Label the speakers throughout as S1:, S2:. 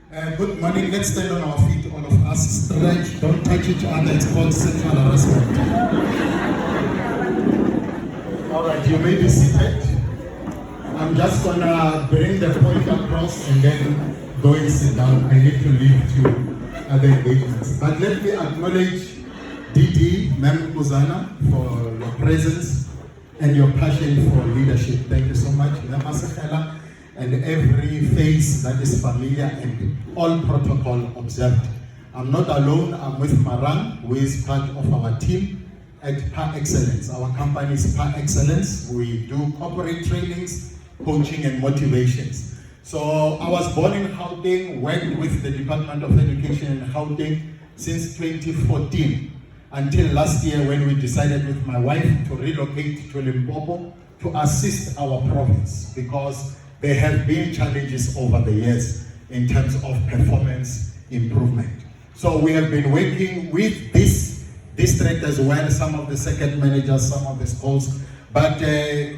S1: Good morning. Let's stand on our feet, all of us. Stretch. Don't touch each other. It's called sexual harassment. All right, you may be seated. I'm just gonna bring the point across and then go and sit down. I need to leave to other engagements. But let me acknowledge Didi, Ma'am Kuzana, for your presence and your passion for leadership. Thank you so much. Namasekela, and every face that is familiar and all protocol observed. I'm not alone. I'm with Marang, who is part of our team at Par Excellence. Our company is Par Excellence. We do corporate trainings, coaching and motivations. So I was born in Gauteng, worked with the Department of Education in Gauteng since 2014 until last year when we decided with my wife to relocate to Limpopo to assist our province, because there have been challenges over the years in terms of performance improvement. So we have been working with this district as well, some of the circuit managers, some of the schools. But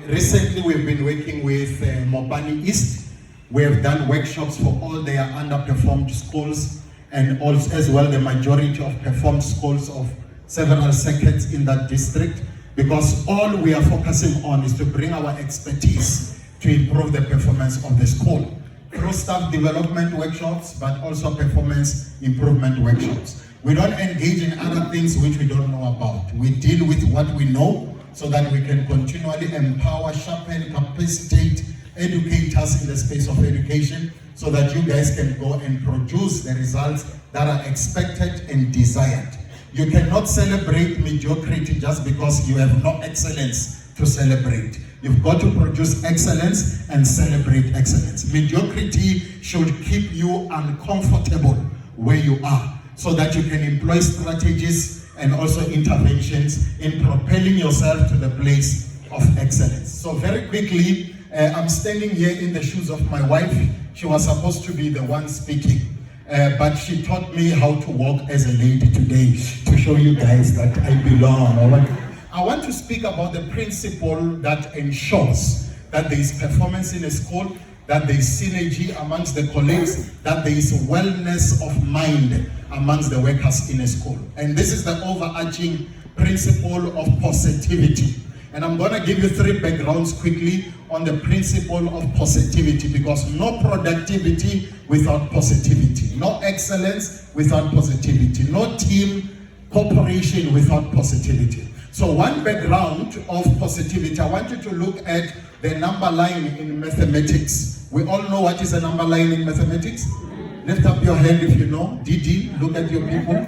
S1: recently we've been working with Mopani East. We have done workshops for all their underperformed schools, and also as well the majority of performed schools of several circuits in that district, because all we are focusing on is to bring our expertise to improve the performance of the school through staff development workshops, but also performance improvement workshops. We don't engage in other things which we don't know about. We deal with what we know so that we can continually empower, sharpen, capacitate, educate us in the space of education, so that you guys can go and produce the results that are expected and desired. You cannot celebrate mediocrity just because you have no excellence to celebrate. You've got to produce excellence and celebrate excellence. Mediocrity should keep you uncomfortable where you are, so that you can employ strategies and also interventions in propelling yourself to the place of excellence. So very quickly, I'm standing here in the shoes of my wife. She was supposed to be the one speaking, but she taught me how to walk as a lady today to show you guys that I belong. All right? I want to speak about the principle that ensures that there is performance in a school, that there is synergy amongst the colleagues, that there is wellness of mind amongst the workers in a school. And this is the overarching principle of positivity. And I'm going to give you 3 backgrounds quickly on the principle of positivity, because no productivity without positivity, no excellence without positivity, no team cooperation without positivity. So one background of positivity, I want you to look at the number line in mathematics. We all know what is a number line in mathematics. Lift up your hand if you know. Didi, look at your people.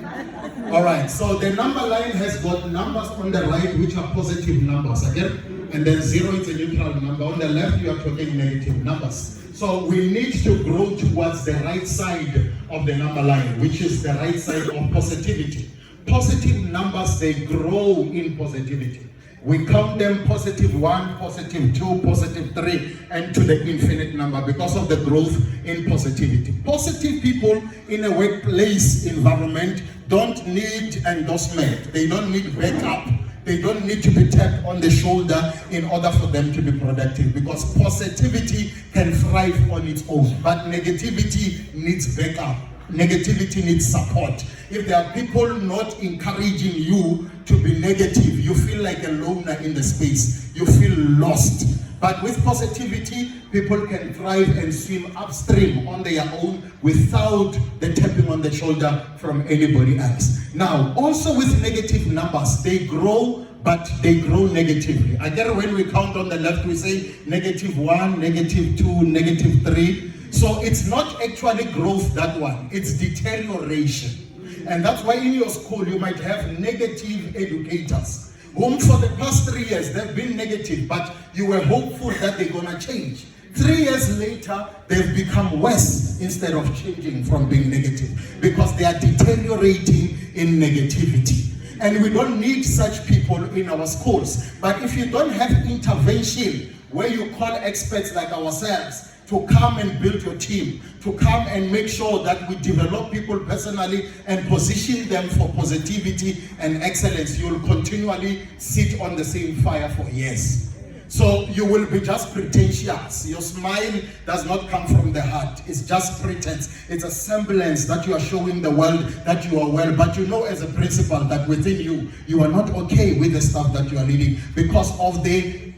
S1: All right, so the number line has got numbers on the right which are positive numbers, again, and then 0 is a neutral number. On the left, you are talking negative numbers. So we need to grow towards the right side of the number line, which is the right side of positivity. Positive numbers, they grow in positivity. We count them positive 1, positive 2, positive 3, and to the infinite number because of the growth in positivity. Positive people in a workplace environment don't need endorsement. They don't need backup. They don't need to be tapped on the shoulder in order for them to be productive, because positivity can thrive on its own, but negativity needs backup. Negativity needs support. If there are people not encouraging you to be negative, you feel like a loner in the space. You feel lost. But with positivity, people can thrive and swim upstream on their own without the tapping on the shoulder from anybody else. Now, also with negative numbers, they grow, but they grow negatively. Again, when we count on the left, we say negative 1, negative 2, negative 3. So it's not actually growth, that one. It's deterioration. And that's why in your school, you might have negative educators, whom for the past 3 years, they've been negative, but you were hopeful that they're gonna change. 3 years later, they've become worse instead of changing from being negative, because they are deteriorating in negativity. And we don't need such people in our schools. But if you don't have intervention where you call experts like ourselves to come and build your team, to come and make sure that we develop people personally and position them for positivity and excellence, you'll continually sit on the same fire for years. So you will be just pretentious. Your smile does not come from the heart. It's just pretense. It's a semblance that you are showing the world that you are well. But you know as a principal that within you, you are not okay with the stuff that you are leading because of the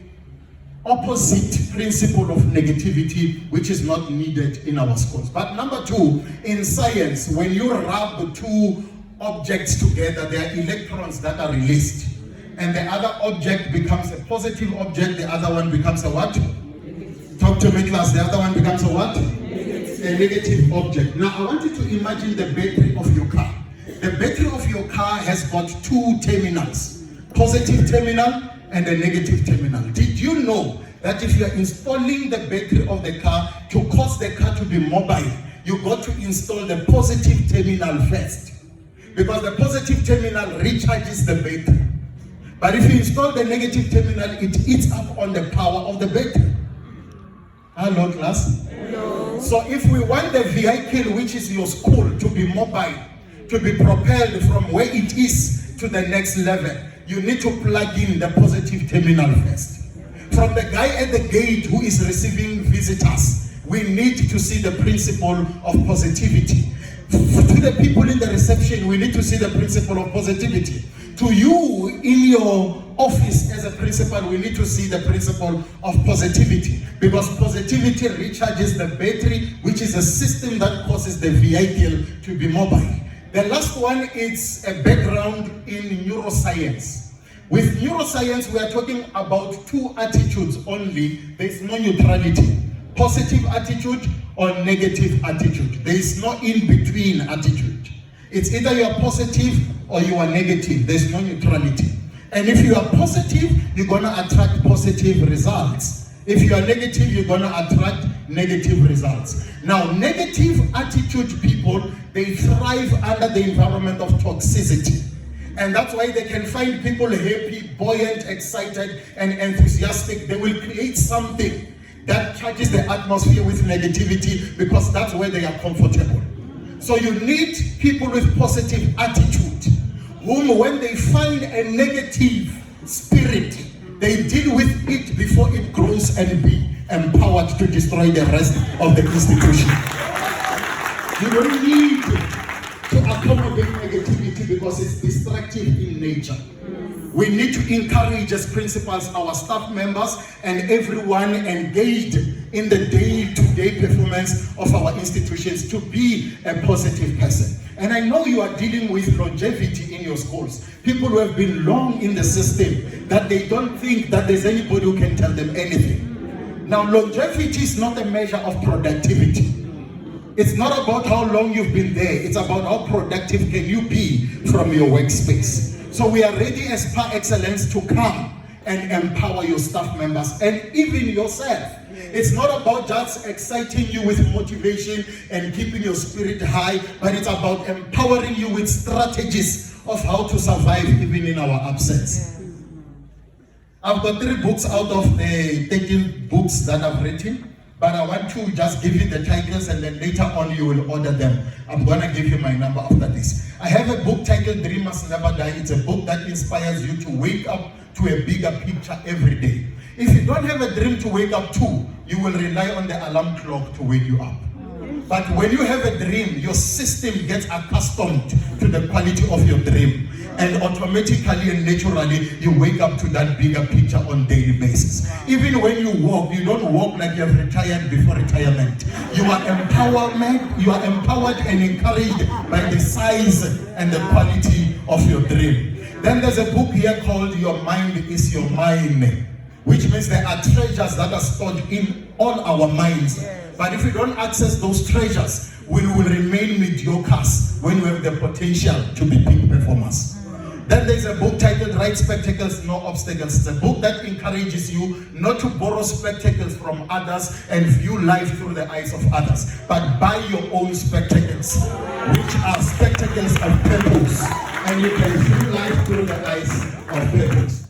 S1: opposite principle of negativity, which is not needed in our schools. But number two, in science, when you rub two objects together, there are electrons that are released. And the other object becomes a positive object, the other one becomes a what? Talk to me, class. The other one becomes a what? A negative object. Now, I want you to imagine the battery of your car. The battery of your car has got two terminals, positive terminal and a negative terminal. Did you know that if you are installing the battery of the car to cause the car to be mobile, you got to install the positive terminal first? Because the positive terminal recharges the battery. But if you install the negative terminal, it eats up on the power of the battery. Hello, class? Hello. So if we want the vehicle, which is your school, to be mobile, to be propelled from where it is to the next level, you need to plug in the positive terminal first. From the guy at the gate who is receiving visitors, we need to see the principle of positivity. To the people in the reception, we need to see the principle of positivity. To you in your office as a principal, we need to see the principle of positivity, because positivity recharges the battery, which is a system that causes the vehicle to be mobile. The last one is a background in neuroscience. With neuroscience, we are talking about two attitudes only. There is no neutrality. Positive attitude or negative attitude. There is no in-between attitude. It's either you are positive or you are negative. There's no neutrality. And if you are positive, you're going to attract positive results. If you are negative, you're going to attract negative results. Now, negative attitude people, they thrive under the environment of toxicity. And that's why they can find people happy, buoyant, excited, and enthusiastic. They will create something that charges the atmosphere with negativity because that's where they are comfortable. So you need people with positive attitude, whom when they find a negative spirit, they deal with it before it grows and be empowered to destroy the rest of the institution. You don't need to accommodate negativity because it's destructive in nature. We need to encourage as principals, our staff members, and everyone engaged in the day-to-day performance of our institutions to be a positive person. And I know you are dealing with longevity in your schools. People who have been long in the system, that they don't think that there's anybody who can tell them anything. Now, longevity is not a measure of productivity. It's not about how long you've been there. It's about how productive can you be from your workspace. So we are ready as par excellence to come and empower your staff members and even yourself. It's not about just exciting you with motivation and keeping your spirit high, but it's about empowering you with strategies of how to survive even in our absence. I've got 3 books out of the 13 books that I've written. But I want to just give you the titles and then later on you will order them. I'm going to give you my number after this. I have a book titled Dream Must Never Die. It's a book that inspires you to wake up to a bigger picture every day. If you don't have a dream to wake up to, you will rely on the alarm clock to wake you up. But when you have a dream, your system gets accustomed to the quality of your dream. And automatically and naturally, you wake up to that bigger picture on a daily basis. Even when you walk, you don't walk like you have retired before retirement. You are empowered and encouraged by the size and the quality of your dream. Then there's a book here called Your Mind is Your Mine, which means there are treasures that are stored in all our minds. But if we don't access those treasures, we will remain mediocres when we have the potential to be peak performers. Then there's a book titled Right Spectacles, No Obstacles. It's a book that encourages you not to borrow spectacles from others and view life through the eyes of others, but buy your own spectacles, which are spectacles of purpose, and you can view life through the eyes of purpose.